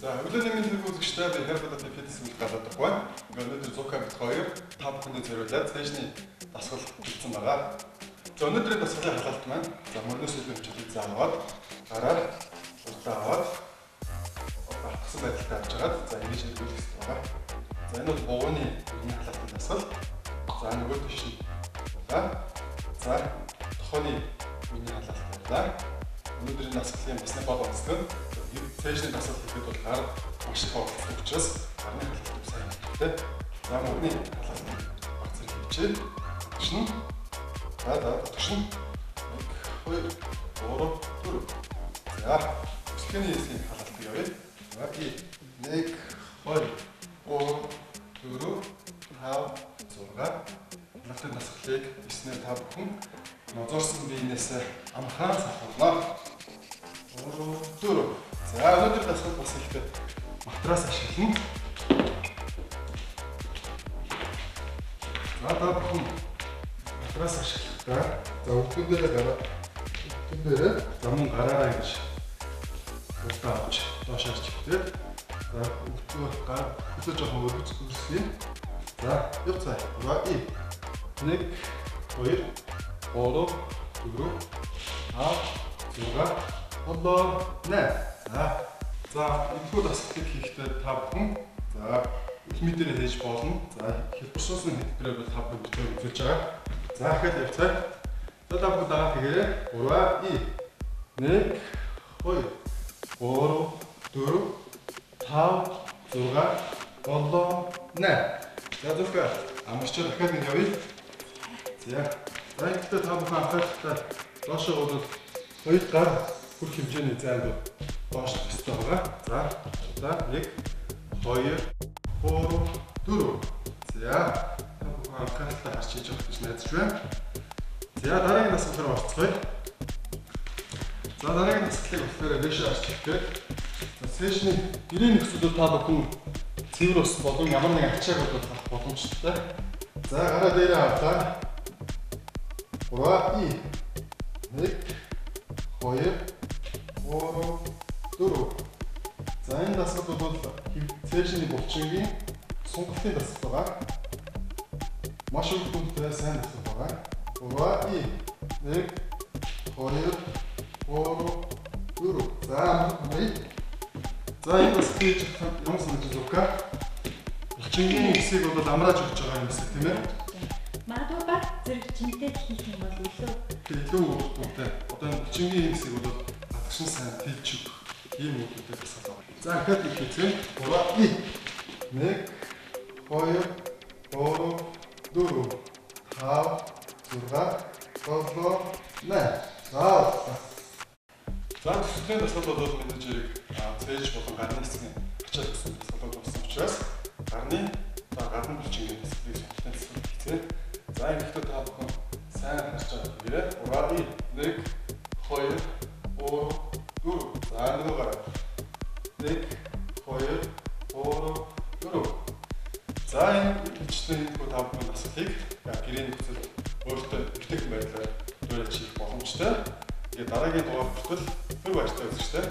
За өглөөний мэнд үзэгчтэй би Herbert Fitness мэд галаад байна. Өнөөдөр Zuka бит 2 та бүхэнд зориулаад цаашны дасгал хийсэн байгаа. За өнөөдрийн дасгалын халаалт маань за мөрнөөс илүү хэмжээний зааваад гараар уртаа аваад батгсан байдалтай авч хагаад за ингэж хэлбэлэх хэрэгтэй байгаа. За энэ бол бууны үний халаалтын дасгал. За нөгөө тийш нь за тохооны үний халаалт байна. Өнөөдрийн дасгалын бас нэг гол онцлог нь цаашны дасгал хийхэд бол гар маш их оролцох учраас гарны халаалт сайн хэрэгтэй. За мөрний халаалт багцар хийчихээ. Тэгшин дотгошин 1 2 3 4. За өсгөний хэсгийн халаалт явъя. За 1 2 3 4 5 6 халаалтын дасгалыг 9-ээр та бүхэн нозоорсон биенээс амхан сахуулна. 4. За өнөөдөр дасгал бас ихтэй матрас ашиглана. За та бүхэн матрас ашиглахдаа за өвдгөн дээрээ за мөн гараараа ингэж уртаа авч доош харж ихтэй. За өвдгөө гар өсөж жоохон өргөцгөөсгий. За явцгаа. 1 2 3 4 5 6 8. За энэхүү дасгалыг хийхдээ та бүхэн за их мэдэрээ хийж болно. За хэлбэршүүлсэн хэлбэрээр бол та бүхэн битээр үзүүлж байгаа. За дахиад явцгаа. За та бүхэн дагаад тэгээрэй. 1 2 3 4 5 6 7 8. За зөвхөн амарчаа дахиад нэг явъя. За энэхдээ та бүхэн анхаарахтай доошоо бол 2 гар хүрх хэмжээний зайд доош төстэй байгаа. За 1 2 3 4. За та бүхэн анхааралтай харж хийж явах гэж найдаж байна. За дараагийн дасгалаар орцгоё. За дараагийн дасгалыг болохоор дэше харж хэлдэг. За сешны гэрээ нөхцөлөд та бүхэн цэвэр ус болон ямар нэг ачааг бол авах боломжтой. За гараа дээрээ хавтаа. 3 1 2 3 4. За энэ дасгал бол цээжний булчингийн сунгалтын дасгал байгаа. Маш их хүнтэй сайн дасгал байгаа. 3 1 2 3 4. За энэ дасгал хийж юм санаж зүгка. Булчингийн хэсгийг бол амрааж өгч байгаа юм шиг тийм ээ. Магадгүй баг зэрэг чинтэй хийх юм бол илүү үүрэгтэй. Одоо булчингийн хэсгийг бол гадагшин сайн тэлж өгөх ийм үүрэгтэй дасгал байна. За дахиад хийцээ. 3 1 2 3 4 5 6 7 8. За төслийн дасгал бол мэдээж хэрэг цээж болон гарны хэсгийн ачаал гэсэн дасгал болсон учраас гадны булчингийн дасгалыг сонирхолтой дасгал хийцээ. За энэхдээ та бүхэн сайн харж байгаа хэрэг 1 2 3 4. За нөгөө гараа 1 2 3 4. За энэ бичлэгийн та бүхэн дасгалыг гэрээ нөхцөл өөртөө бүтээх байдлаар дөрөж хийх боломжтой. Тэгээд дараагийн дугаар хүртэл баяртай үзэгчтэй.